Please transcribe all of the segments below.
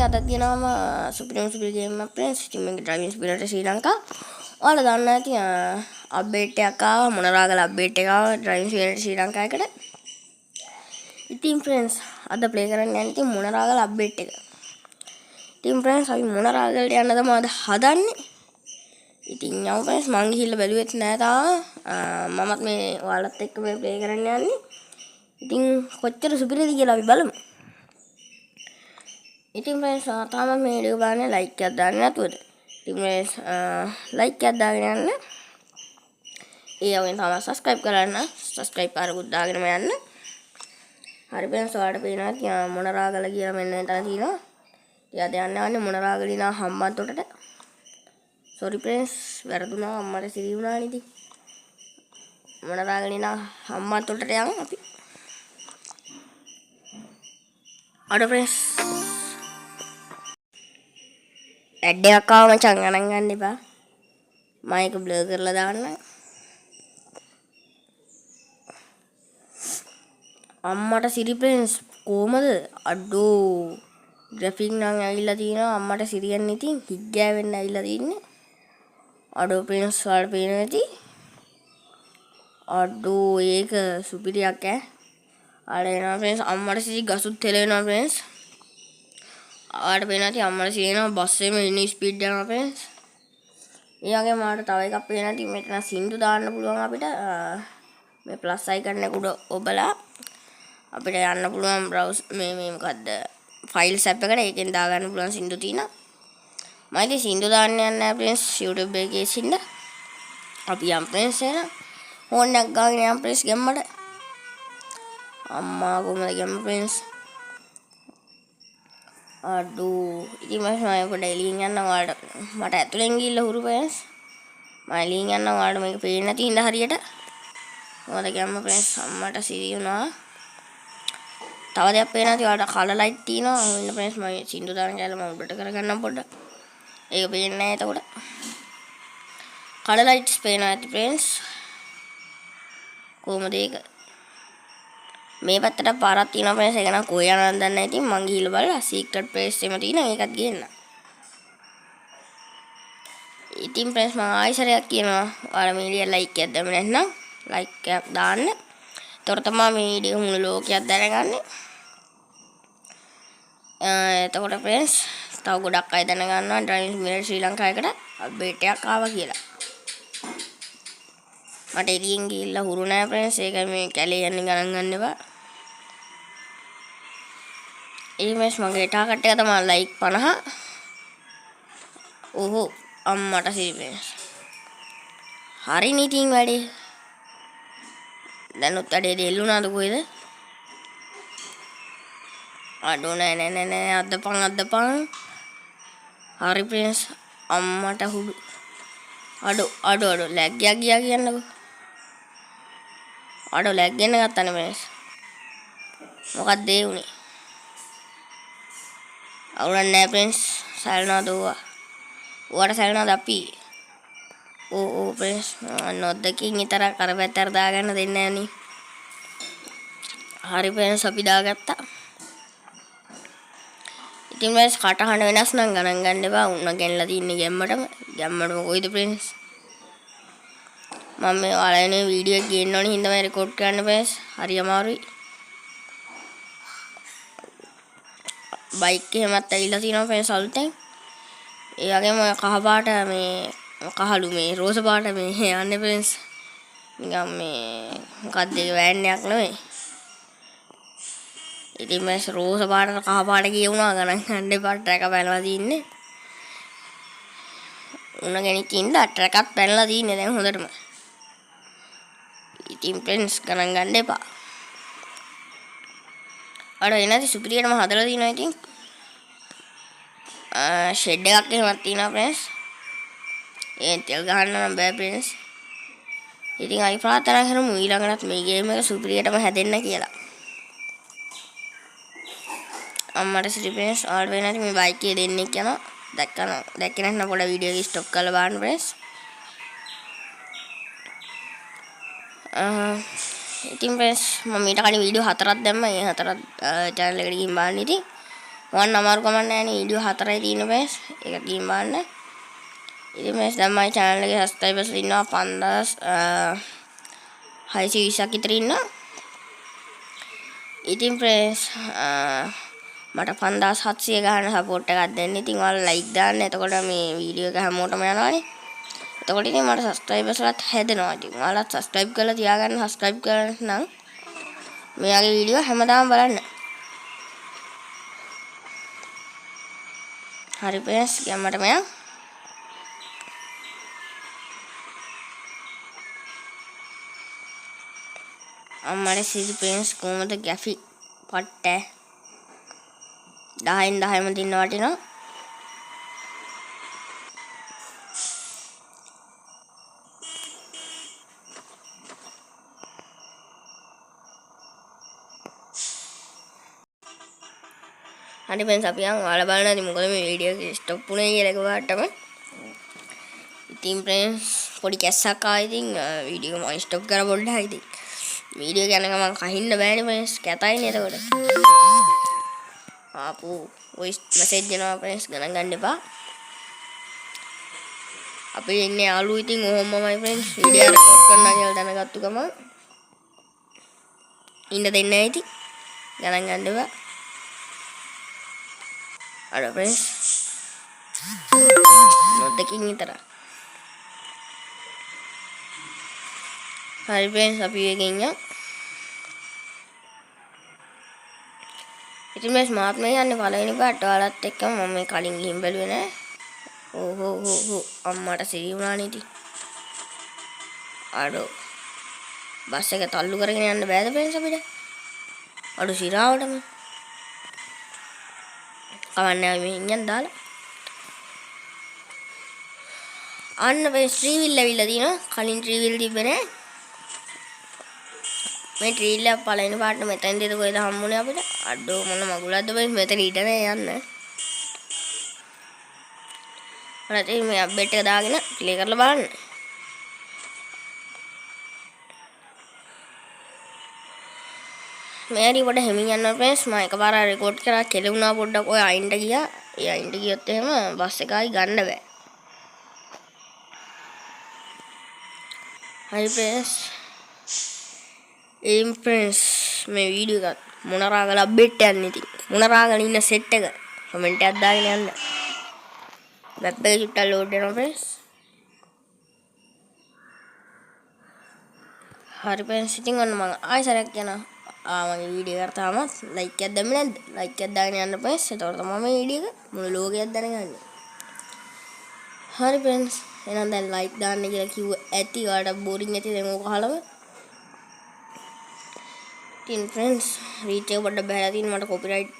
අද කියනවාම සුපිරිම ගේම් එකක් friends. ඉතින් මේක driving simulator ශ්‍රී ලංකා. ඔයාලා දන්නවා ඇති අප්ඩේට් එකක් ආවා මොනරාගල අප්ඩේට් එකක් ආවා driving simulator ශ්‍රී ලංකා එකට. ඉතින් friends අද play කරන්න යන්නේ ඉතින් මොනරාගල අප්ඩේට් එක. ඉතින් friends අපි මොනරාගලට යන්න තමයි අද හදන්නේ. ඉතින් යමු friends මං ගිහිල්ලා බැලුවෙත් නෑ තාම. මමත් මේ ඔයාලත් එක්ක මේ play කරන්න යන්නේ. ඉතින් කොච්චර සුපිරිද කියලා අපි බලමු. ඉතින් friends තාම මේ වීඩියෝ බලන්න like එකක් දාන්න නැතුවද? ඉතින් friends like එකක් දාගෙන යන්න. ඒ වගේම තමයි subscribe කරන්න. subscribe පාරකුත් දාගෙනම යන්න. හරි friends ඔයාලට පේනවා මොනරාගල කියලා මෙන්න එතන තියෙනවා. ඉතින් අද යන්නේ මොනරාගලිනා හම්බන්තොටට. sorry friends වැරදුනා අම්මට සිරි වුණානේ ඉතින්. මොනරාගලිනා හම්බන්තොටට යමු අපි. අර friends ඇඩ් එකක් ආව මචං ගණන් ගන්න එපා. මම ඒක බ්ලර් කරලා දාන්න. අම්මට සිරි friends කොහමද? අඩෝ ග්‍රැෆික් නම් ඇවිල්ලා තියෙනවා අම්මට සිරියන් ඉතින් හිග් ගෑවෙන්න ඇවිල්ලා තින්නේ. අඩෝ friends වල පේනවා ඇති. අඩෝ ඒක සුපිරියක් ඈ. අර එනවා friends අම්මට සිරි ගසුත් හෙලවෙනවා friends. ආට පේනවා ඉතින් අම්මට සිරිනවා බස් එකේ ඉන්න ස්පීඩ් යනවා friends. ඒ වගේම ආට තව එකක් පේනවා ඉතින් මෙතන සින්දු දාන්න පුළුවන් අපිට. මේ ප්ලස් අයිකන් එක උඩ ඔබලා අපිට යන්න පුළුවන් බ්‍රවුස් මේ මොකද්ද ෆයිල්ස් ඇප් එකට ඒකෙන් දාගන්න පුළුවන් සින්දු තියෙනවා. මම ඉතින් සින්දු දාන්න යන්නේ නැහැ friends YouTube එකේ සින්ද. අපි යම් friends එන ෆෝන් එකක් ගාගෙන යම් friends ගැම්මට. අම්මා කොහමද ගැම්ම friends. අඩෝ ඉතින් මම පොඩ්ඩක් එළියෙන් යන්න ඔයාලට මට ඇතුලෙන් ගිහිල්ලා හුරු friends. මම එළියෙන් යන්න ඔයාලට මේක පේන්නේ නැති ඉඳ හරියට. මොකද ගැම්ම friends අම්මට සිරි වුණා. තව දෙයක් පේනවා ඉතින් ඔයාලට කලර් ලයිට් තියෙනවා. ඉන්න friends මම සින්දු දාන කැලේ මම උඩට කරගන්නම් පොඩ්ඩක්. ඒක පේන්නේ නැහැ එතකොට. කලර් ලයිට්ස් පේනවා ඇති friends. කොහමද ඒක? මේ පැත්තට පාරක් තියෙනවා friends. ඒක නම් කොහේ යනවද දන්නේ නැහැ. ඉතින් මං ගිහිල්ලා බලලා සීක්‍රට් ප්ලේස් එකම තියෙනවා. ඒකත් ගේන්න. ඉතින් friends මම ආයෙසරයක් කියනවා. ඔයාලා මේ වීඩියෝ ලයික් එකක් දැම්ම නැත්නම් ලයික් එකක් දාන්න. ඒතර තමයි මේ වීඩියෝ මුළු ලෝකයක් දැනගන්නේ. එතකොට friends තව ගොඩක් අය දැනගන්නවා driving simulator ශ්‍රී ලංකා එකට අප්ඩේට් එකක් ආවා කියලා. මට එළියෙන් ගිහිල්ලා හුරු නෑ friends. ඒකයි මේ කැලේ යන්නේ ගණන් ගන්න එපා. මේ මගේ ටාගට් එක තමයි ලයික් 50. ඕහෝ අම්මට සිරි friends. හරි නීතින් වැඩේ. දැනුත් වැඩේ දෙල්ලුණාද කොහෙද? අඩෝ නෑ අද්දපන්. හරි friends අම්මට හුඩු. අඩෝ ලැග් එකක් ගියා කියන්නකෝ. අඩෝ ලැග් එන්න ගත්තනේ friends. මොකක්ද ඒ උනේ? අවුලක් නෑ friends. සැලනවාද ඕවා? ඕවට සැලනවාද අපි? ඕ friends නොදකින් විතර කරපැත්තට දාගන්න දෙන්නේ නෑනේ. හරි friends අපි දාගත්තා. ඉතින් friends කටහඬ වෙනස් නම් ගණන් ගන්න එපා. උන්න ගෙනලා තින්නේ ගැම්මටම කොයිද friends. මම මේ ඔයාලගේ වීඩියෝ එක ගේන්න ඕනේ හින්දා මම රෙකෝඩ් කරන්න friends. හරි අමාරුයි. බයික් එකමත් ඇවිල්ලා තියෙනවා friends අලුතෙන්. ඒ වගේම කහ පාට මේ කහළු මේ රෝස පාට මේ යන්නේ friends. නිකන් මේ මොකක්ද ඒ වෑන් එකක් නෙවෙයි. ඉතින් මේ රෝස පාට කහ පාට කියුණා ගණන් ගන්න එපා. ට්‍රැක පැනලා තින්නේ. උණ ගෙනිච්ච ඉඳලා ට්‍රැකත් පැනලා තින්නේ දැන් හොඳටම. ඉතින් friends ගණන් ගන්න එපා. අර එනදී සුපිරියටම හදලා තිනවා ඉතින්. ෂෙඩ් එකක් එහෙමත් තියෙනවා friends. ඒ තෙල් ගහන්න නම් බෑ friends. ඉතින් අපි ප්‍රාර්ථනා කරමු ඊළඟටත් මේ ගේම් එක සුපිරියටම හැදෙන්න කියලා. අම්මට සිරි friends ආල් වෙනාට මේ බයික් එකේ දෙන්නෙක් යනවා. දැක්කේ නැත්නම් පොඩ වීඩියෝ එක ස්ටොප් කරලා බලන්න friends. ඉතින් friends මම ඊට කලින් වීඩියෝ 4ක් දැම්මා. ඒ 4ක් channel එකට ගිහින් බලන්න ඉතින්. වන් අමාරු කමක් නැහැ නේ වීඩියෝ 4යි තියෙන බෑස් ඒක ගිහින් බලන්න. ඉතින් මේ දැන් මගේ channel එකේ subscribers ඉන්නවා 5620ක් විතර ඉන්නවා. ඉතින් friends මට 5700 ගන්න support එකක් දෙන්න. ඉතින් ඔයාලා like දාන්න. එතකොට මේ වීඩියෝ එක හැමෝටම යනවානේ. එතකොට ඉතින් මට subscribers ලාත් හැදෙනවා. ඉතින් ඔයාලත් subscribe කරලා තියාගන්න. subscribe කරලා නම් මෙයාගේ වීඩියෝ හැමදාම බලන්න. හරි friends ගියම්මට මෙයා අම්මට සිදු friends කොහමද ගැෆි පට්ට 10න් 10ම දින්න වටිනවා. හරි friends අපි යන් ඔයාලා බලන්න ඉතින් මොකද මේ වීඩියෝ එක ස්ටොප් වුණේ කියලා එකපාරටම. ඉතින් friends පොඩි කැස්සක් ආවා. ඉතින් වීඩියෝ එක මම ස්ටොප් කරලා පොඩ්ඩක් ඉතින් වීඩියෝ එක යනකම් කහින්න බෑනේ friends කැතයිනේ එතකොට. ආපු වොයිස් මැසේජ් එනවා friends ගණන් ගන්න එපා. අපි ඉන්නේ යාළුවෝ ඉතින් ඔහොමමයි friends වීඩියෝ රෙකෝඩ් කරනවා කියලා දැනගත්තු ගමන් ඉන්න දෙන්නේ නැහැ ඉතින් ගණන් ගන්න එපා. අර friends නොදකින් විතර. හරි friends අපි එකෙන් යමු. ඉතින් මේ ස්මාර්ට් මේ යන්නේ පළවෙනි පාට ඔයාලත් එක්කම මම මේ කලින් ගිහින් බැලුවේ නෑ. ඕ අම්මට සිරි වුණානේ ඉතින්. අඩෝ බස් එක තල්ලු කරගෙන යන්න බෑද friends අපිට? අඩෝ සිරාවටම. කවන්නේ මේ ඉන්නම් දාලා. අන්න මේ ට්‍රී විල් ඇවිල්ලා තිනවා. කලින් ට්‍රී විල් තිබ්බේ නෑ. මේ ට්‍රී විල් එක පළවෙනි පාට මෙතෙන්ද කොහෙද හම්බුනේ අපිට? අඩෝ මොන මගුලක්ද බයි මෙතන ඊට නෑ යන්න. ඔයාලා ඉතින් මේ අප්ඩේට් එක දාගෙන ප්ලේ කරලා බලන්න. මේ හරි පොඩ හැමින් යනවා friends මම එකපාර රෙකෝඩ් කරා කෙලුණා පොඩ්ඩක් ඔය අයින්ට ගියා. ඒ අයින්ට ගියොත් එහෙම බස් එකයි ගන්න බෑ. හරි friends friends මේ වීඩියෝ එක මොනරාගල අප්ඩේට් යන්නේ ඉතින් මොනරාගල ඉන්න සෙට් එක කමෙන්ට් එකක් දාගෙන යන්න. වෙබ් එක චුට්ටක් ලෝඩ් වෙනවා friends. හරි friends ඉතින් ඔන්න මම ආයෙසරක් යනවා. මගේ වීඩියෝ එකට තාමත් ලයික් එකක් දැම්මේ නැද්ද? ලයික් එකක් දාගෙන යන්න friends. එතකොට තමයි මේ වීඩියෝ එක මුළු ලෝකයක් දැනගන්නේ. හරි friends එහෙනම් දැන් ලයික් දාන්න කියලා කිව්ව ඇති. ඔයාලට බෝරින් ඇති දැන් ඕක අහලම. ඉතින් friends රීච් එක පොඩ්ඩක් බහලා තියෙන මට කොපිරයිට්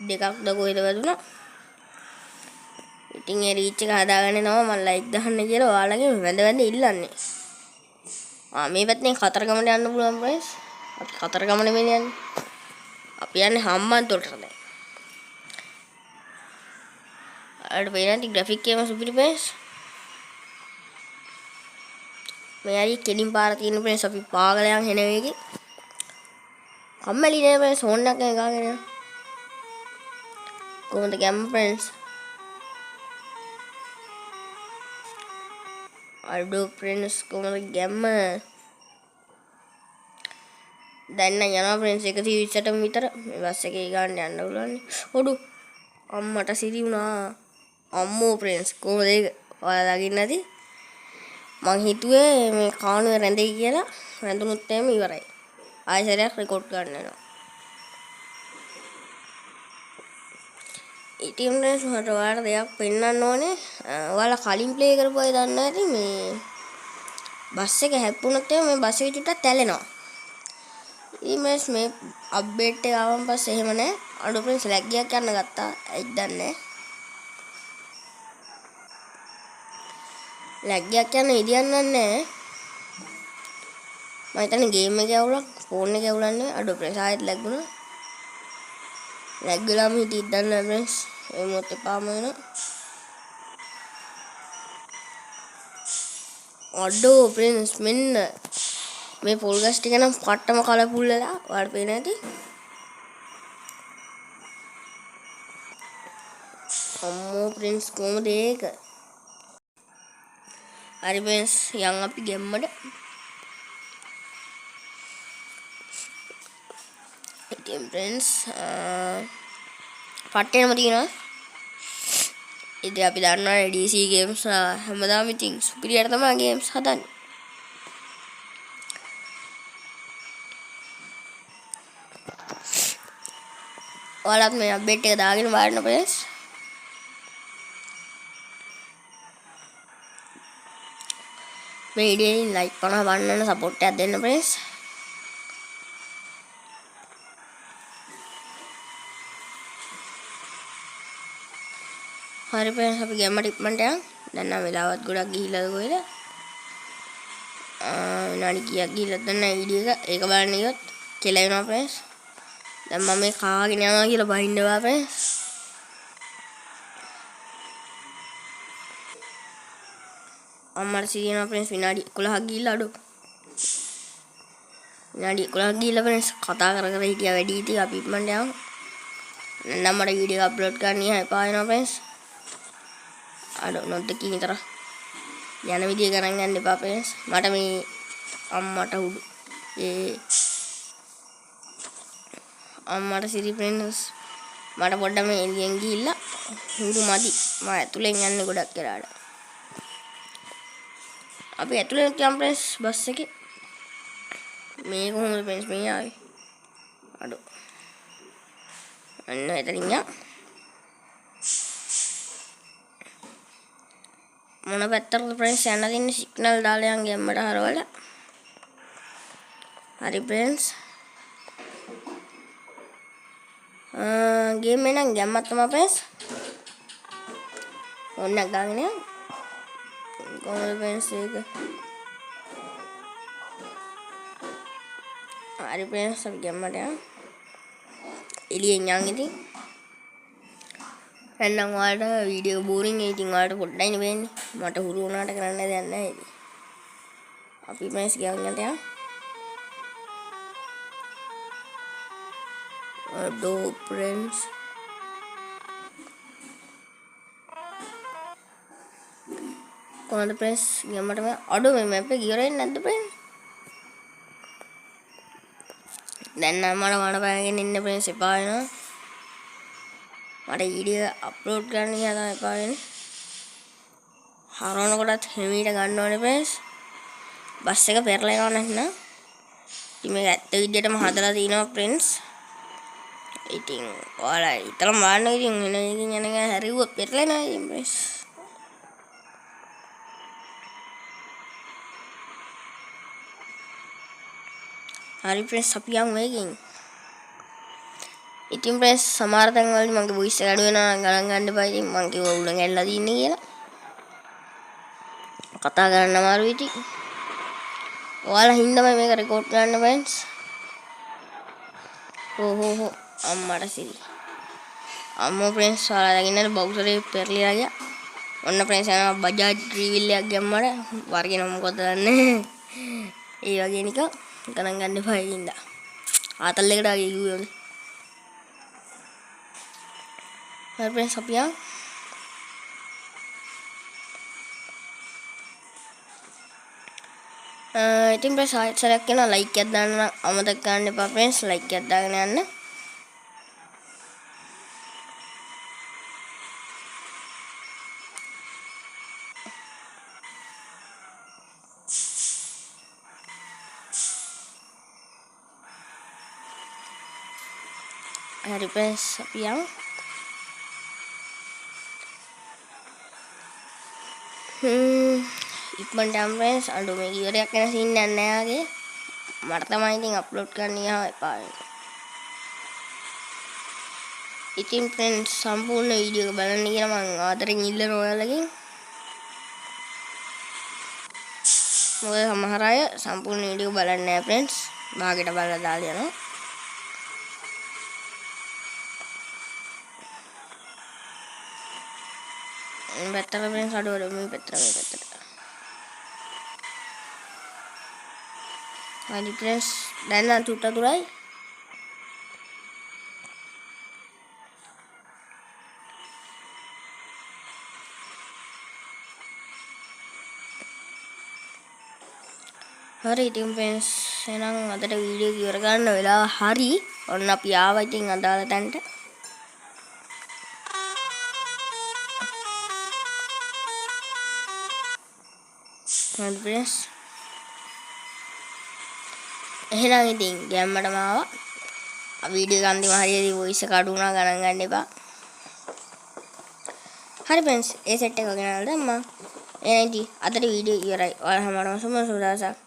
දෙකක්ද කොහෙද වැදුනා. ඉතින් ඒ රීච් එක හදාගන්නේ නම මම ලයික් දාන්න කියලා ඔයාලගේ වැඳ ඉල්ලන්නේ. මේ පැත්තෙන් කතරගමට යන්න පුළුවන් friends. අපි කතරගමනේ මේ යන්නේ. අපි යන්නේ හම්බන්තොටට දැන්. අර වෙනදි ග්‍රැෆික් එකම සුපිරි friends. මේ හරි කෙලින් පාර තියෙන friends අපි පාගලයන් හෙන වේගේ. කම්මැලි නේ friends ෆෝන් එකක් ගාගෙන. කොහොමද ගැම්ම friends? අඩෝ friends කොහොමද ගැම්ම? දැන් නම් යනවා friends 120ටම විතර මේ බස් එකේ ගන්න යන්න පුළුවන්. ඔඩු අම්මට සිරි වුණා. අම්මෝ friends කොහොමද ඒක? ඔයාලා දකින්න නැති. මං හිතුවේ මේ කානුවේ රැඳෙයි කියලා. රැඳුනුත් එහෙම ඉවරයි. ආයෙසරයක් රෙකෝඩ් ගන්න යනවා. ඉතින් friends මට ඔයාලට දෙයක් පෙන්නන්න ඕනේ. ඔයාලා කලින් ප්ලේ කරපු අය දන්නේ නැති මේ බස් එක හැප්පුණොත් එහෙම මේ බස් එක චුට්ටක් තැලෙනවා. ඊමේස් මේ අප්ඩේට් එක ආවම පස්සේ එහෙම නැහැ. අඩෝ friends ලැග් එකක් යන්න ගත්තා. ඇයිද දන්නේ නැහැ. ලැග් එකක් යන ඉදියන්න නැහැ. මම හිතන්නේ ගේම් එකේ අවුලක් ෆෝන් එකේ අවුලක් නෙවෙයි. අඩෝ friends ආයෙත් ලැග් වුණා. ලැග් වෙලාම හිටියත් දන්නේ නැහැ friends. ඒ මොකද එපාම වෙනවා. අඩෝ friends මෙන්න මේ පොල් ගස් ටික නම් පට්ටම කලපුල් වෙලා ඔයාලට පේන්නේ නැති. අම්මෝ ප්‍රින්ස් කොහමද ඒක? හරි ප්‍රින්ස් යන් අපි ගෙම්මඩ. ඉතින් ප්‍රින්ස් පට්ටේම තියෙනවා. ඉතින් අපි දන්නවා DC ගේම්ස් හැමදාම ඉතින් සුපිරියට තමයි ගේම්ස් හදන්නේ. ඔයාලත් මේ අප්ඩේට් එක දාගෙන බලන්න ප්‍රින්ස්. මේ වීඩියෝෙන් ලයික් 50 වන්නන සපෝට් එකක් දෙන්න ප්‍රින්ස්. හරි ප්‍රින්ස් අපි ගැම්මට ඉක්මනට යන්. දැන් නම් වෙලාවත් ගොඩක් ගිහිල්ලාද කොහෙද? විනාඩි කීයක් ගිහිල්ලාද නැහැ වීඩියෝ එක. ඒක බලන්න ගියොත් කියලා වෙනවා ප්‍රින්ස්. දැන් මම මේ කාගෙන යනවා කියලා බහින්නවා ප්‍රින්ස්. අම්මට සියනවා ප්‍රින්ස් විනාඩි 11ක් ගිහිල්ලා අඩෝ. විනාඩි 11ක් ගිහිල්ලා ප්‍රින්ස් කතා කර කර හිටියා වැඩි ඉතින් අපි ඉක්මනට යමු. නැත්නම් මට වීඩියෝ එක අප්ලෝඩ් කරන්න එපා වෙනවා ප්‍රින්ස්. අඩෝ නොදකින් විතර යන විදිය ගණන් ගන්න එපා ප්‍රින්ස්. මට මේ අම්මට උඩු අම්මට සිරි ප්‍රින්ස් මට පොඩ්ඩක් මේ එළියෙන් ගිහිල්ලා උඩු මදි. මම ඇතුලෙන් යන්නේ ගොඩක් වෙලාට. අපි ඇතුලෙන් යම් ප්‍රින්ස් බස් එකේ මේ කොහොමද ප්‍රින්ස් මේ ආවේ? අඩෝ අන්න එතනින් යන්න. මොන පැත්තටද ප්‍රින්ස් යන්න දෙන්නේ? සිග්නල් දාලා යන් ගෙම්මට හරවලා. හරි ප්‍රින්ස්. ගේම් එක නම් ගැම්මක් තමයි ප්‍රින්ස්. ඕන්න ගාගෙන යන්න. කොහොමද ප්‍රින්ස් ඒක? හරි ප්‍රින්ස් අපි ගැම්මට යන්න. එළියෙන් යන් ඉතින්. එන්නම් ඔයාලට වීඩියෝ බෝරින් ඒ ඉතින් ඔයාලට පොඩ්ඩයි නෙවෙන්නේ. මට හුරු වුණාට කරන්න දෙයක් නැහැ ඉතින්. අපි ප්‍රින්ස් ගියන්නට යන්න. අඩෝ ප්‍රින්ස් කොහොමද ප්‍රින්ස් ගියමට මේ අඩෝ මේ මැප් එක ඉවර වෙන්නේ නැද්ද ප්‍රින්ස්? දැන් නම් මට බලගෙන ඉන්න ප්‍රින්ස් එපා වෙනවා. මට වීඩියෝ අප්ලෝඩ් කරන්න ගියා එපා වෙන්නේ. හරවනකොටත් හිමීට ගන්න ඕනේ ප්‍රින්ස්. බස් එක පෙරලා යනවා නැත්නම්. ඉතින් මේක ඇත්ත විදියටම හදලා තිනවා ප්‍රින්ස්. ඉතින් ඔයාලා ඊතරම් බලන්න ඉතින් එන එකකින් යන එක හැරිවුවොත් පෙරලෙනවා ඉතින් ප්‍රින්ස්. හරි ප්‍රින්ස් අපි යමු මේකෙන්. ඉතින් ප්‍රින්ස් සමහර තැන් වලදී මගේ වොයිස් එක අඩු වෙනවා නම් ගණන් ගන්න එපා. ඉතින් මං කිව්වා උණ ගැල්ලා තින්නේ කියලා. කතා කරන්න අමාරුයි ඉතින්. ඔයාලා හින්දාම මේක රෙකෝඩ් කරන්න ප්‍රින්ස්. හෝ අම්මට සිරි. අම්මෝ ප්‍රින්ස් ඔයාලා දකින්නද බවුසරේ පෙරලිලා ගියා. ඔන්න ප්‍රින්ස් යනවා බජාජ් ට්‍රීවිල් එකක් ගැම්මට. වර්ගෙන මොකද දන්නේ. ඒ වගේ නිකන් ගණන් ගන්න එපා ඉඳලා. ආතල් එකට ආගේ කිව්වේ. හරි ප්‍රින්ස් අපි යන්. ඉතින් ප්‍රින්ස් ආයෙත් සරයක් කරනවා ලයික් එකක් දාන්න නම් අමතක කරන්න එපා ප්‍රින්ස්. ලයික් එකක් දාගෙන යන්න. හරි ප්‍රින්ස් අපි යන්. ඉක්මනට යම් ප්‍රින්ස්. අඬු මේ ඉවරයක් වෙන සීන් එකක් නෑ ආගේ. මට තමයි ඉතින් අප්ලෝඩ් කරන්න යහම එපා වෙන්නේ. ඉතින් ප්‍රින්ස් සම්පූර්ණ වීඩියෝ එක බලන්න කියලා මම ආදරෙන් ඉල්ලනවා ඔයාලගෙන්. මොකද සමහර අය සම්පූර්ණ වීඩියෝ බලන්නේ නැහැ ප්‍රින්ස්. භාගයට බලලා දාලා යනවා. මේ පැත්තට ප්‍රින්ස් අඩුවද මේ පැත්තට. හරි ප්‍රින්ස් දැන් නම් තුට්ටුරයි. හරි ඉතින් ෆ්‍රෙන්ඩ්ස් එහෙනම් අදට වීඩියෝ එක ඉවර ගන්න වෙලාව හරි. ඔන්න අපි ආවා ඉතින් අදාළ තැනට. හරි ෆ්‍රෙන්ඩ්ස්. එහෙනම් ඉතින් ගැම්මටම ආවා. වීඩියෝ එක අන්තිම හරියදී වොයිස් එක අඩු වුණා ගණන් ගන්න එපා. හරි ෆ්‍රෙන්ඩ්ස් ඒ සෙට් එක ගෙනල්ලා දැම්මා. එහෙනම් ඉතින් අදට වීඩියෝ ඉවරයි. ඔයාලා හැමෝටම සුබ දවසක්.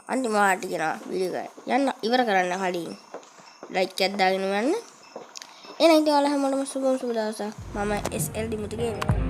අන්තිම වාට කියනවා වීඩියෝ එක යන්න ඉවර කරන්න කලින් ලයික් එකක් දාගෙන යන්න. එහෙනම් ඉතින් ඔයාලා හැමෝටම සුබ දවසක්. මම SL දිමුතු කියන්නේ.